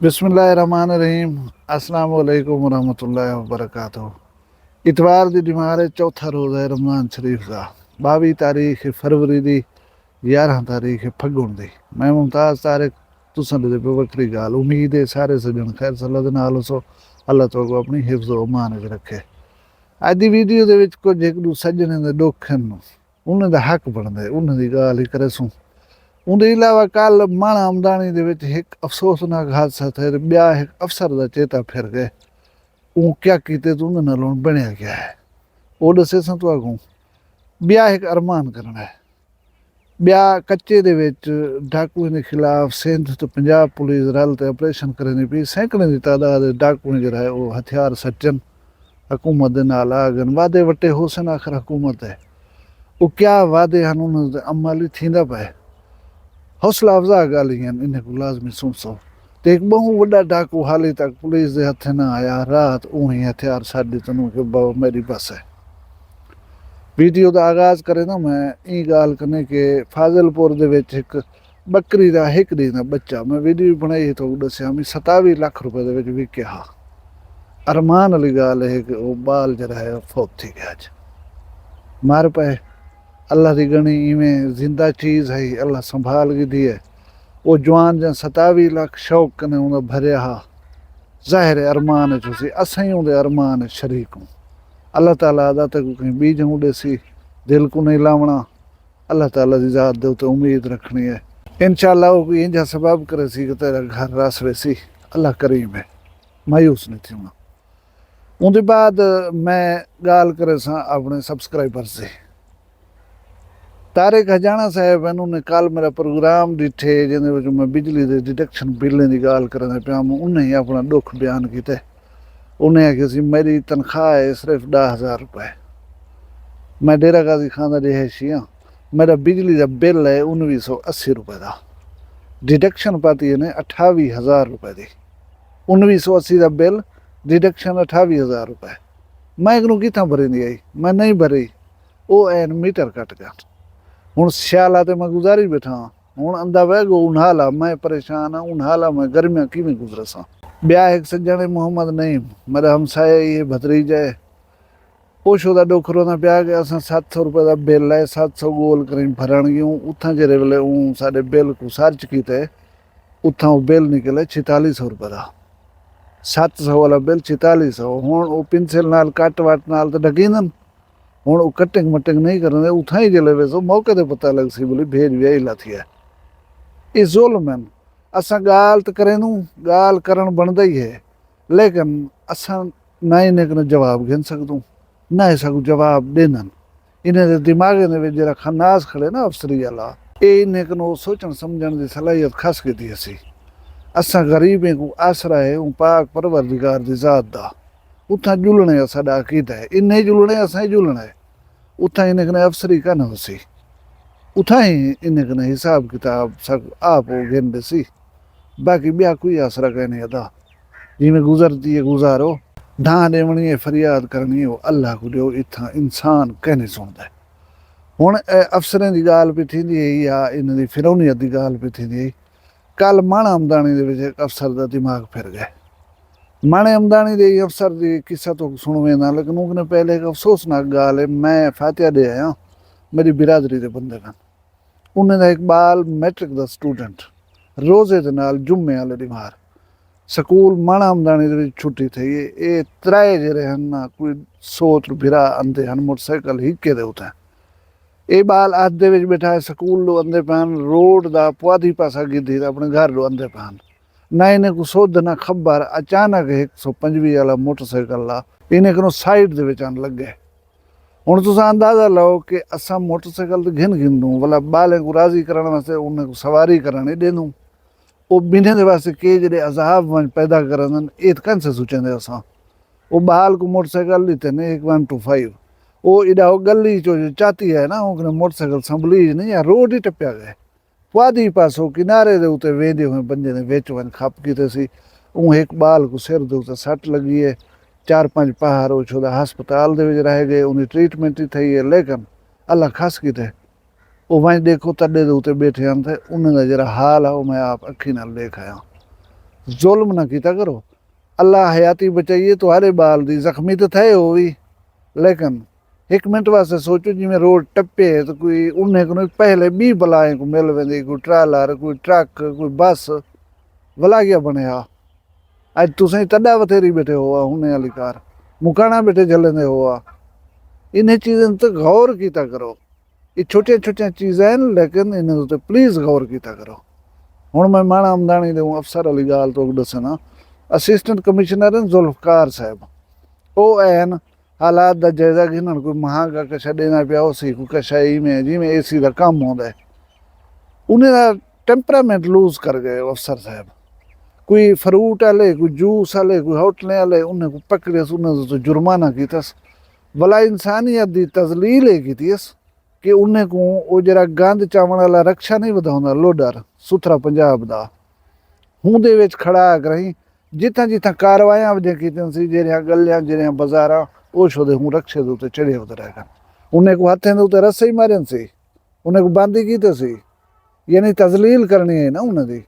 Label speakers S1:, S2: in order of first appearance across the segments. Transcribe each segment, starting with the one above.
S1: बिस्मिल्लाहिर्रहमानिर्रहीम। अस्सलाम वालेकुम रहमतुल्लाहि व बरकातुहू। इतवार दी डिमारे चौथा रोज़ है रमज़ान शरीफ का। 22 तारीख फरवरी दी 11 तारीख फग्गुन दी। मैं मुमताज़ तारिक तुसां दे पे वक्री गाल। उम्मीद है सारे सजन खैर सलाह दे नाल सो अल्लाह तुहानू अपनी हिफ्ज़ व अमान च रखे। अज दी वीडियो दे विच कुछ एक दू सजने दे दुख हन, उन्हां दा हक बनदा है, उन्हां दी गाल ही करसूं। उनके अलावा कल माणा आमदानी दे विच एक अफसोसनाक हादसा थे, ब्या एक अफसर दा चेता फिर गए। वो क्या कीते तो उन्हें नालों बनया गया है वो दसे सा तुहानू। ब्या एक अरमान करना है। ब्या कच्चे दे विच डाकुएं दे खिलाफ सिंध तो पंजाब पुलिस रल ते ऑपरेशन करनी पई। सैकड़े की तादाद डाकुएं जिहड़ा है वो हथियार सट्टन हुकूमत दे नाल आ गए। वादे वटे होसन आखिर हुकूमत है वो क्या वादे हैं उन्होंने अमल ही थींदा पे। हौसला अफजा गाली इन्हें को लाजमी सुनसो। तो एक बहु वड्डा डाकू हाली तक पुलिस के हथे ना आया। रात ऊँ ही हथियार छड़ दिते कि बाबा मेरी बस है। वीडियो का आगाज करे ना मैं ई गाल करने के फाजिलपुर दे विच एक बकरी का एक दिन का बच्चा मैं वीडियो बनाई तो दसिया मैं 27 लाख रुपए दे विच विकिया हा। अरमान वाली गाल है कि वो बाल जरा है फौत थी गया। अज मार पे अल्लाह की गणी इवें जिंदा चीज़ है, अल्लाह संभाल की दी है। वो जवान जन 27 लाख शौक कने उन्हें भरिया हा। ज़ाहिर है अरमान चुसी असां ही उनके अरमान शरीक हूँ। अल्लाह ताला अदा तक कहीं बीज हूँ देसी दिल को नहीं लावना। अल्लाह ताला की ज़ात दे उते उम्मीद रखनी है। इंशाअल्लाह वो कोई इंजा सबब करे सी कि तेरा घर रस वेसी। अल्लाह करीम है, मायूस नहीं थी होना। उनके बाद मैं गाल करे सा अपने सब्सक्राइबर से। तारिक हजाना साहब इन्होंने कल मेरा प्रोग्राम डिठे जिन्हें मैं बिजली के डिडक्शन बिलें की गाल करना पिया। उन्हें ही अपना दुख बयान किया। उन्हें आखिया सी मेरी तनख्वाह है सिर्फ 10,000 रुपए। मैं डेरा गाजी खान का रिहायशी हाँ। मेरा बिजली का बिल है 1980 रुपए का। डिडक्शन पाती है 28,000 रुपए की। 1980 का बिल डिडक्शन 28,000 रुपए। मैं एक कितना भरी आई, मैं नहीं भरी। वो एन मीटर कट गया। हूँ सियाला तो मैं गुजारी बैठा हूँ। अंदा वह गो उन्हाला मैं परेशान हाँ। उन्हाला मैं गर्मियाँ किमें गुजरसा। ब्याह एक सज्जन मोहम्मद नईम मेरा हमसाया ये भतरीजा है। पोशो का डोखरो ना प्या गया। 700 रुपए का बिल है। 700 गोल करीं भरण गयूं उथा जेरे वेले ऊँ साढ़े बिल को सर्च किते उथा वो बिल निकले 4600 रुपए का। 700 वाला बिल 4600। हूँ वो पिंसिल नाल कट वट नाल तो ढकींदन। हूँ वो कटिंग मटिंग नहीं करने उथा ही जले वेसो मौके ते पता लग सी बोली भेज व्याही लाथी है। ये जुल्म है। असा गाल तो करें गाल करण बनता ही है लेकिन असा ना इन्हें जवाब गिन सकूँ ना इसको जवाब देना। इन्हें दिमाग ने जरा खन्नास खड़े ना अफसरी वाला ये इन्हें सोचन समझण की सलाहियत खस की थी। असी असा गरीबें को आसरा है पाक परवरदिगार की जात का। उथा जुलने साडा अकीदा है। इन्हें जुलने असा जुलना है। उथा इन्हें अफसरी का न होसी। उथा ही इन्हें हिसाब किताब सब आप हो गिन सी। बाकी ब्याह कोई आसरा कहने अदा जिमें गुजरती है गुजारो। ढां देवनी है फरियाद करनी हो अल्लाह को दो। इतना इंसान कहने सुनता है। हुण अफसरें की गाल भी थी या इन्होंने फिरौनीयत की गाल भी थी। कल माणा आमदानी के एक अफसर का दिमाग फिर गए। माणे आमदानी के अफसर की किस्सा तो सुनवे ना लेकिन उन्हें पहले एक अफसोसनाक गाल है। मैं फातिहा दे आया मेरी बिरादरी के बंदे का। उन्हें एक बाल मैट्रिक का स्टूडेंट रोजे के नाल जुम्मे वाले दिमार स्कूल माणा आमदानी छुट्टी थी। ये त्राए जेरे हैं ना कोई 100 बिरा आंदे हैं मोटरसाइकिल हिके दे उते। ये बाल अध दे विच बैठा है स्कूल लो आंदे पैन रोड दा पुआधी पासा गिधी अपने घर लो आंदे पैन। ना इन्हें को सोध ना खबर अचानक 125 वाला मोटरसाइकिल ला इन्हें को साइड दे विच आन लग गए। हुण तुसां अंदाजा लो कि असां मोटरसाइकिल तो घिन घिन दूँ भला बालें को राज़ी करण वास्ते उन्हें को सवारी करण देनूं। वो बिन्हें दे वास्ते के जड़े अजाब वन पैदा करन ये कन से सोचेंदे असां। वो बाल को मोटरसाइकिल लीते ने एक 125 वो इडा गली चो चाहती है ना वो मोटरसाइकिल संभली नहीं या रोड ही टप्या गए। पुआधी पासो किनारे दे उते वेंदे हुए बंदे ने विच वन खप कीते सी। ऊँ एक बाल को सिर दे उते सट लगी है। 4-5 पहाड़ वो छोदा हस्पताल दे विच रह गए उन्हें ट्रीटमेंट ही थी है लेकिन अल्लाह खस कीते वो वहीं देखो तड्डे दे उते बैठे हैं थे उन्हें जरा हाल है वो मैं आप अखी नाल देख आया। ਜ਼ੁਲਮ ਨਾ ਕੀਤਾ ਕਰੋ। ਅੱਲਾ ਹਯਾਤੀ ਬਚਾਈਏ ਤੁਹਾਡੇ ਬਾਲ ਦੀ, ਜ਼ਖਮੀ ਤਾਂ ਥੇ ਉਹ ਵੀ, ਲੇਕਿन 1 ਮਿੰਟ वास्ते सोचो जिमें रोड टप्पे तो कोई उन्हें को पहले 20 बलाएं को मिल वेंदी, कोई ट्रालर, कोई ट्रक, कोई बस, भला क्या बनया। अज तुसें तड्डा बथेरी बैठे हो उन्हें वाली कार मुकाना बैठे जलने हो। इन्हें चीज़ें तो गौर किया करो। ये छोटिया छोटिया चीज़ां हैं लेकिन इन्हें तो प्लीज़ गौर किया करो। हुण मैं माणा अमदानी दे अफसर वाली गाल तो दसना, असिस्टेंट कमिश्नर हैं जुल्फकार साहब, वो एन हालात का जायजा गिनन, कोई महांगा कशा देना पिया उसी कोई कशा में जिमें AC का काम होंदा है, उन्हें टेंपरामेंट लूज कर गए अफसर साहब। कोई फ्रूट वाले, कोई जूस वाले, कोई होटलें वाले उन्हें को पकड़े, उन्हें तो जुर्माना कीतस। भला इंसानियत की तजलील ये की कि उन्हें को वो जरा गंद चावण वाला रक्षा नहीं वधाउंदा लोडर सुथरा पंजाब दा हूं दे विच खड़ा करी जिथा जिथा कार्रवाइयां वधिया कीतियां सी, ਜਿਹੜੀਆਂ गलियां ਜਿਹੜੀਆਂ बाजारां ਉਹ ਛੋਦੇ हूं रक्षे दे उत्ते चढ़े होते रह। उन्हें को हथें दे उत्ते रस्से ही मारन सी, उन्हें को बंदी कीते सी, यानी तजलील करनी है ना उन्हें दी,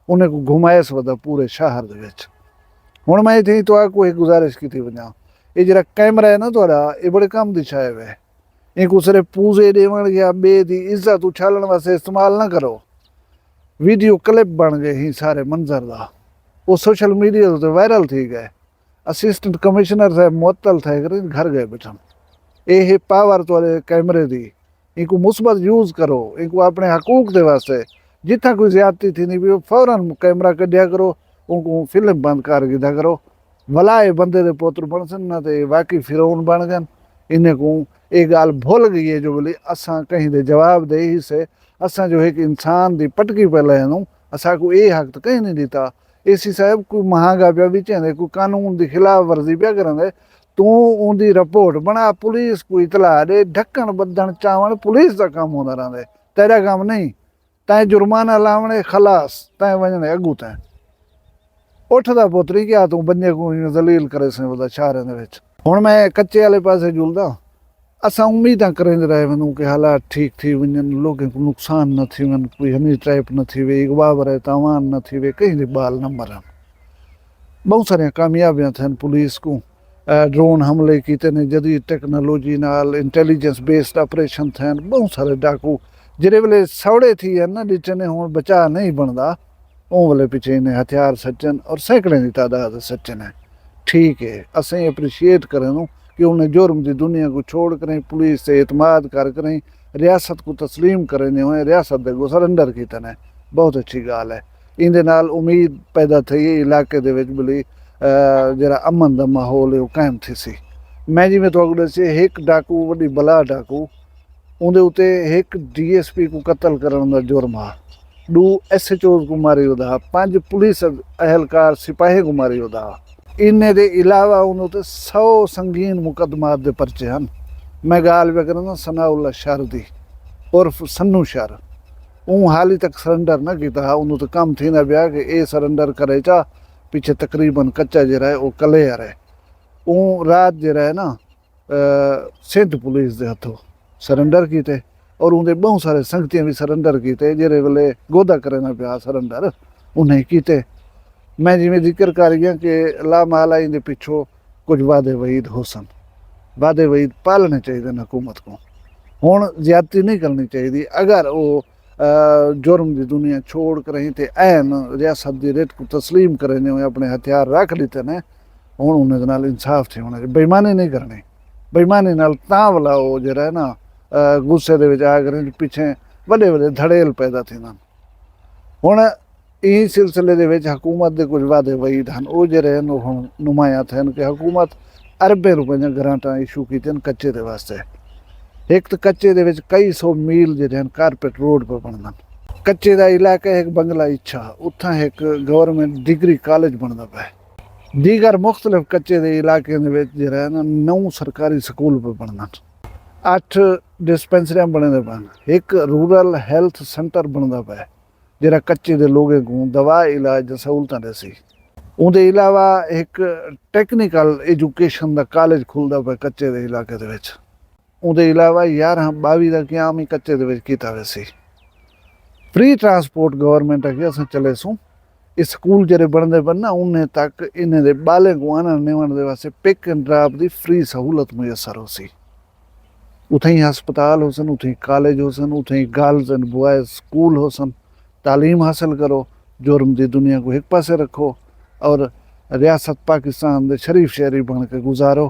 S1: उन्हें को घुमायस वधा पूरे शहर दे विच। हुण मैं इत्थे तो कोई गुजारिश कीती वञा, ये जरा कैमरा है ना तुहाडा, ये बड़े काम दी छाए वे, इनको सिर्फ पूजे देवण या बे दी इज्जत उछालण वास्ते इस्तेमाल ना करो। वीडियो क्लिप बन गए ही सारे मंजर दा, वो सोशल मीडिया तो वायरल थी गए। असिस्टेंट कमिश्नर साहब मुअत्तल थे कर घर गए बैठन। ये पावर तुहाडे कैमरे दी, इनको मुस्बत यूज़ करो, इनको अपने हकूक दे वास्ते। जिथा कोई ज्यादती थी नहीं भी फौरन कैमरा कढ़िया करो, उनको फिल्म बंद कर दिया करो। भला ये बंदे दे पुत्र बन सन ना ते वाकई फिरौन बन गए। इन्हें को एक गाल भूल गई है जो बोली असा कहीं दे जवाब दे ही से असा जो है कि इंसान दी पटकी पे लैनू असा को ये हक तो कहीं नहीं दिता। AC साहब कोई महांगा पिया भी चाहते, कोई कानून की खिलाफ वर्जी पिया करें, तू उनकी रिपोर्ट बना, पुलिस को इतला दे, ढक्कन बदन चावण पुलिस का काम होता रहा, तेरा काम नहीं। तैं जुर्माना लावणे खलास, तैं वजने अगू तैं उठदा पुत्री क्या तू बंदे को दलील करे से वदा शहर दे विच। हुण मैं कच्चे वाले पासे जुलदा, असां उम्मीदां करेंदे रहे वञूं कि हालात ठीक थी वञनि, लोगों को नुक़सान न थी वञे, कोई हनी ट्रैप न थी वे, बाबर तवान न थी वे, कहीं दे बाल न मरन। बहुत सारियां कामयाबियां थियन पुलिस को, ड्रोन हमले कीते ने, जदीद टेक्नोलॉजी नाल इंटैलीजेंस बेस्ड ऑपरेशन थियन, बहुत सारे डाकू जिहड़े वेले सौड़े थी ना ॾिठे ने हुण बचा नहीं बनदा, उन वेले पिछे इन्हें हथियार सज्जन और सैकड़े की तादाद सज्जन है। ठीक है, असें अप्रिशिएट करें कि उन्हें जुर्म की दुनिया को छोड़ करें, पुलिस से एतमाद कर करें, रियासत को तस्लीम करें, हुए रियासत दे को सरेंडर किया है, बहुत अच्छी गाल है। इंदे नाल उम्मीद पैदा थी इलाके दे विच बली जरा अमन का माहौल है वो कायम थी सी। मैं जिवें तुहानू दस्सिया एक डाकू वड्डी बला डाकू, उहदे उत्ते एक DSP को कतल करने का जुर्म आ, 2 SHOs को मारी उदा, 5 पुलिस अहलकार सिपाही को मारी उदा। इन्हें दे इलावा उन्होंने 100 संगीन मुकदमात दे परचे हैं। मैं गाल पे करना सनाउल्ला शर दी उर्फ सन्नू शर, ऊँ हाल ही तक सरेंडर ना किया, उन्होंने तो कम थी ना पिया कि ये सरेंडर करे चा, पीछे तकरीबन कच्चा जरा है वो कलेयर है। ऊँ रात जरा है ना सिंध पुलिस के हथों सरेंडर किए और उनके बहुत सारे संगतियाँ भी सरेंडर किए, जेरे वेले गोदा करे ना पिया सरेंडर उन्हें किए। मैं जिमें जिक्र कर गया कि ला माला इनके पिछों कुछ वादे वईद हो सन, वादे वईद पालने चाहिए हुकूमत को, हुण ज्यादती नहीं करनी चाहिए। अगर वो जुर्म की दुनिया छोड़ कर रही थे ऐन रियासत की रेत को तस्लीम करें, अपने हथियार रख लीते ने, हुण उन्हें नाल इंसाफ थे होना, बेईमानी नहीं करनी। बेईमानी नाल तां वाला वो जरा है ना गुस्से दे विच आ करें पिछे वड्डे वड्डे धड़ेल पैदा थींदा। हुण इस सिलसिले दे विच हुकूमत के कुछ वादे वईद हैं, वो जरे हुण नुमाया थे कि हुकूमत अरबे रुपए दी ग्रांटां इशू कीतियां कच्चे दे वास्ते। एक तो कच्चे दे विच कई 100 मील जिहड़े कारपेट रोड पर बनदा, कच्चे दा इलाका एक बंगला इच्छा, उत्थां एक गवर्नमेंट डिग्री कॉलेज बनदा पिया। दीगर मुख्तलिफ कच्चे दे इलाके दे विच जिहड़ा है ना 9 सरकारी स्कूल पे बनदा, 8 डिस्पेंसरियां बनदे पिया, एक रूरल हैल्थ सेंटर बनदा पिया जिहड़ा कच्चे दे लोगों को दवा इलाज सहूलतां देसी। उहदे इलावा एक टैक्नीकल एजुकेशन का कॉलेज खुलदा पिया कच्चे दे इलाके दे विच। उहदे इलावा 11-22 का क्याम ही कच्चे दे विच कीता वैसी। फ्री ट्रांसपोर्ट गवर्नमेंट अगे असां चले सूं, ਇਹ ਸਕੂਲ ਜਿਹੜੇ ਬਣਦੇ ਪਏ ਨਾ ਉਹਨੇ ਤੱਕ ਇਹਨਾਂ ਦੇ ਬਾਲੇ को आने नेवण ਦੇ ਵਾਸਤੇ pick and drop the free सहूलत मुयसर हो सी। उथे ही हस्पताल हो सन, उथे ही कॉलेज हो सन, उथे ही गर्ल्स एंड बॉयज स्कूल हो सन। तालीम हासिल करो, जुर्म की दुनिया को एक पासे रखो और रियासत पाकिस्तान दे शरीफ शहरी बन के गुजारो।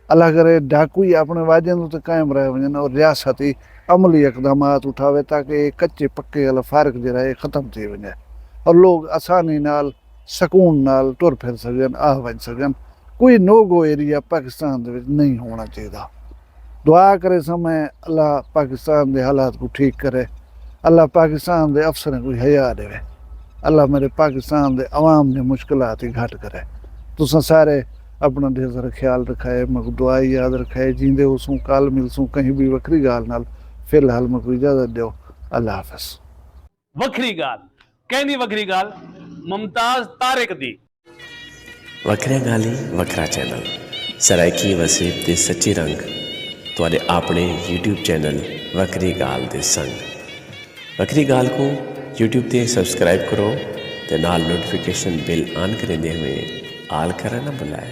S1: अल्लाह करे डाकू ही अपने वाजन तो कायम रह वजन और रियासती अमली इकदाम उठावे ताकि कच्चे पक्के वाला फारक जरा है ख़त्म थी वजे और लोग आसानी नाल सकून नाल तुर फिर सकन, आ वन सकन। कोई नो गो एरिया पाकिस्तान दे विच नहीं होना चाहिए। दुआ करे समय अल्लाह पाकिस्तान के हालात को ठीक करे, अल्लाह पाकिस्तान के अफसर को हया देवे, अल्लाह मेरे पाकिस्तान के अवाम ने मुश्किलात ही घट करे। तुसा सारे अपना ढेर सारा ख्याल रखाए, मैं दुआ याद रखाए, जींदे उसू कल मिलसूँ कहीं भी वक्री गाल नाल। फिलहाल मैं कोई इजाजत दो, अल्लाह हाफिज।
S2: वक्री गाल कहनी वक्री गाल मुमताज तारिक दी।
S3: वखरिया गाली वखरा चैनल सराइकी वसीब ते सच्ची रंग तुहाडे अपने यूट्यूब चैनल वक्री गाल दे संग। वक्री गाल को यूट्यूब ते सब्सक्राइब करो ते नाल नोटिफिकेशन बिल ऑन करेंदे हुए आल करना ना भुलाए।